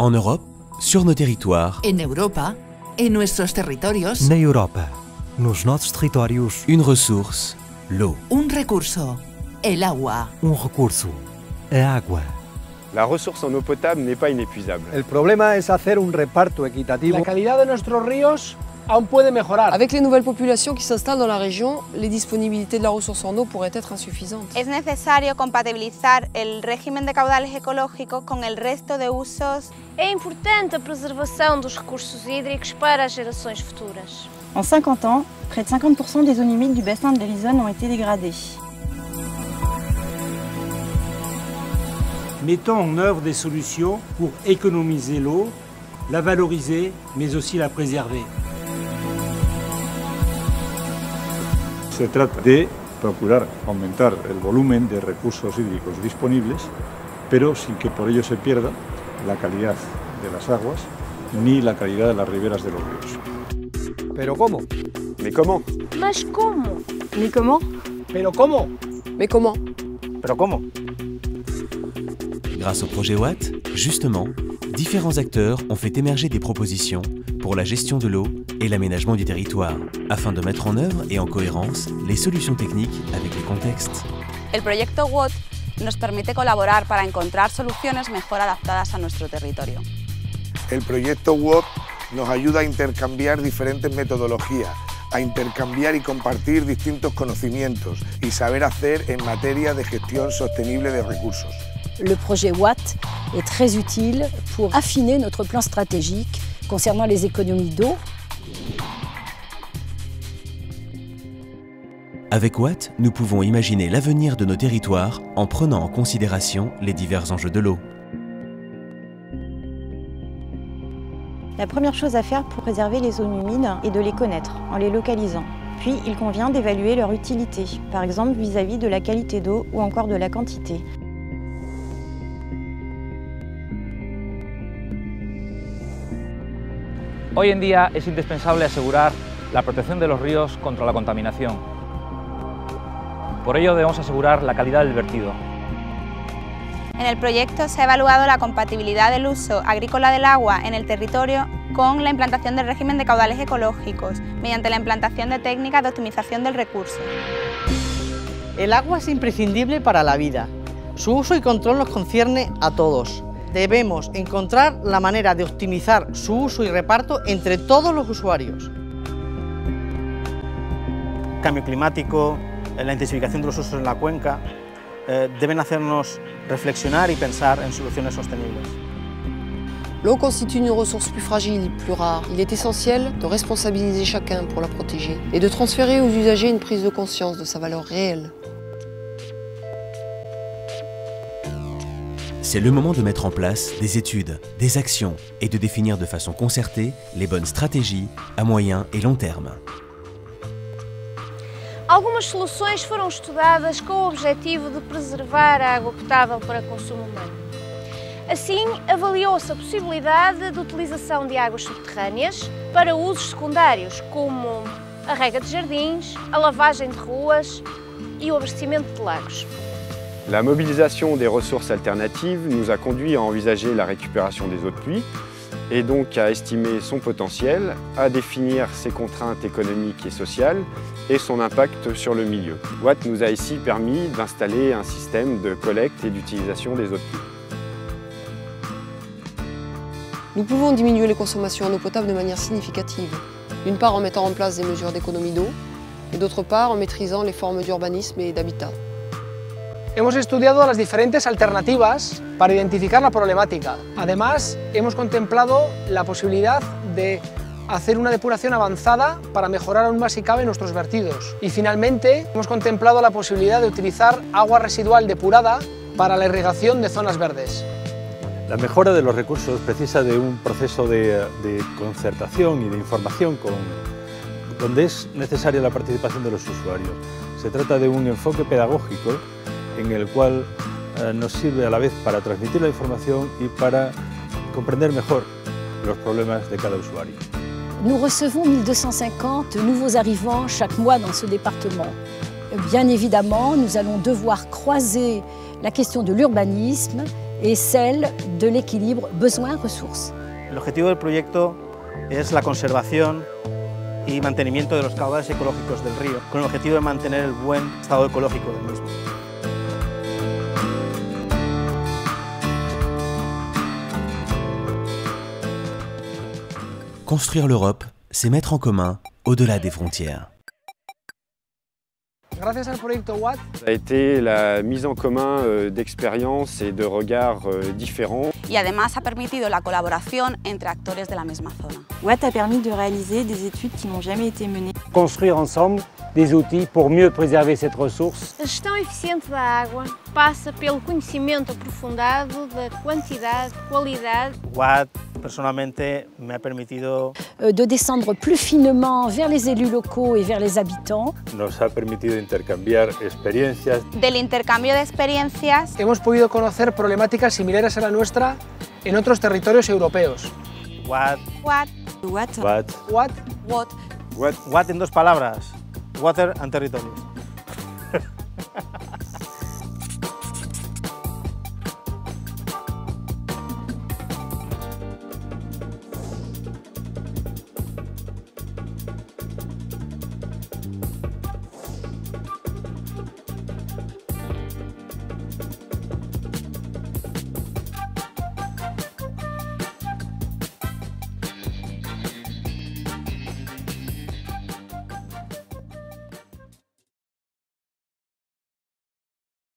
En Europe, sur nos territoires. En Europa, en nuestros territorios. Na Europa, nos nossos territórios. Une ressource, l'eau. Un recurso, el agua. Un recurso, a água. La ressource en eau potable n'est pas inépuisable. El problema es hacer un reparto equitativo. La calidad de nuestros ríos aún puede mejorar. Avec les nouvelles populations qui s'installent dans la région, les disponibilités de la ressource en eau pourraient être insuffisantes. Es necesario compatibilizar el régimen de caudales ecológicos con el resto de usos. É importante a preservação dos recursos hídricos para as gerações futuras. En 50 ans, près de 50% des zones humides du bassin de l'Isonne ont été dégradées. Mettons en œuvre des solutions pour économiser l'eau, la valoriser, mais aussi la préserver. Se trata de procurar aumentar el volumen de recursos hídricos disponibles, pero sin que por ello se pierda la calidad de las aguas ni la calidad de las riberas de los ríos. ¿Pero cómo? Mais comment? Mas como? Mais comment? ¿Pero cómo? Mais comment? ¿Pero cómo? Grâce au projet Watt, justement, différents acteurs ont fait émerger des propositions pour la gestion de l'eau et l'aménagement du territoire, afin de mettre en œuvre et en cohérence les solutions techniques avec les contextes. El proyecto WATT nos permite colaborar para encontrar soluciones mejor adaptadas a nuestro territorio. El proyecto WATT nos ayuda a intercambiar diferentes metodologías, a intercambiar y compartir distintos conocimientos y saber hacer en materia de gestión sostenible de recursos. Le projet Watt est très utile pour affiner notre plan stratégique concernant les économies d'eau. Avec Watt, nous pouvons imaginer l'avenir de nos territoires en prenant en considération les divers enjeux de l'eau. La première chose à faire pour préserver les zones humides est de les connaître en les localisant. Puis, il convient d'évaluer leur utilité, par exemple vis-à-vis de la qualité d'eau ou encore de la quantité. Hoy en día es indispensable asegurar la protección de los ríos contra la contaminación. Por ello debemos asegurar la calidad del vertido. En el proyecto se ha evaluado la compatibilidad del uso agrícola del agua en el territorio con la implantación del régimen de caudales ecológicos, mediante la implantación de técnicas de optimización del recurso. El agua es imprescindible para la vida. Su uso y control nos concierne a todos. Debemos encontrar la manera de optimizar su uso y reparto entre todos los usuarios. Cambio climático, la intensificación de los usos en la cuenca, deben hacernos reflexionar y pensar en soluciones sostenibles. L'eau constitue une ressource plus fragile, plus rare. Il est essentiel de responsabiliser chacun pour la protéger et de transférer aux usagers une prise de conscience de sa valeur réelle. C'est le moment de mettre en place des études, des actions et de définir de façon concertée les bonnes stratégies à moyen et long terme. Algumas soluções foram estudadas com o objetivo de preservar a água potável para consumo humano. Assim, avaliou-se a possibilidade de utilização de águas subterrâneas para usos secundários, como a rega de jardins, a lavagem de ruas e o abastecimento de lagos. La mobilisation des ressources alternatives nous a conduit à envisager la récupération des eaux de pluie et donc à estimer son potentiel, à définir ses contraintes économiques et sociales et son impact sur le milieu. Watt nous a ici permis d'installer un système de collecte et d'utilisation des eaux de pluie. Nous pouvons diminuer les consommations en eau potable de manière significative. D'une part en mettant en place des mesures d'économie d'eau et d'autre part en maîtrisant les formes d'urbanisme et d'habitat. Hemos estudiado las diferentes alternativas para identificar la problemática. Además, hemos contemplado la posibilidad de hacer una depuración avanzada para mejorar aún más si cabe nuestros vertidos. Y finalmente, hemos contemplado la posibilidad de utilizar agua residual depurada para la irrigación de zonas verdes. La mejora de los recursos precisa de un proceso de concertación y de información donde es necesaria la participación de los usuarios. Se trata de un enfoque pedagógico en el cual nos sirve a la vez para transmitir la información y para comprender mejor los problemas de cada usuario. Nous recevons 1250 nouveaux arrivants chaque mois dans ce département. Bien évidemment, nous allons devoir croiser la question de l'urbanisme et celle de l'équilibre besoins-ressources. El objetivo del proyecto es la conservación y mantenimiento de los caudales ecológicos del río, con el objetivo de mantener el buen estado ecológico del mismo. Construire l'Europe, c'est mettre en commun au-delà des frontières. Gracias al proyecto WAT, Ça a été la mise en commun d'expériences et de regards différents. Y además ha permitido la colaboración entre actores de la misma zona. WAT a permis de réaliser des études qui n'ont jamais été menées. Construire ensemble des outils pour mieux préserver cette ressource. A gestão eficiente da água passa pelo conhecimento aprofundado da quantidade, qualidade. WAT personalmente me ha permitido de descendre plus finement vers les élus locaux et vers les habitants. Nos ha permitido intercambiar experiencias. Del intercambio de experiencias hemos podido conocer problemáticas similares a la nuestra en otros territorios europeos. WAT. WAT. WAT. WAT. WAT. WAT en dos palabras. Water and Territories.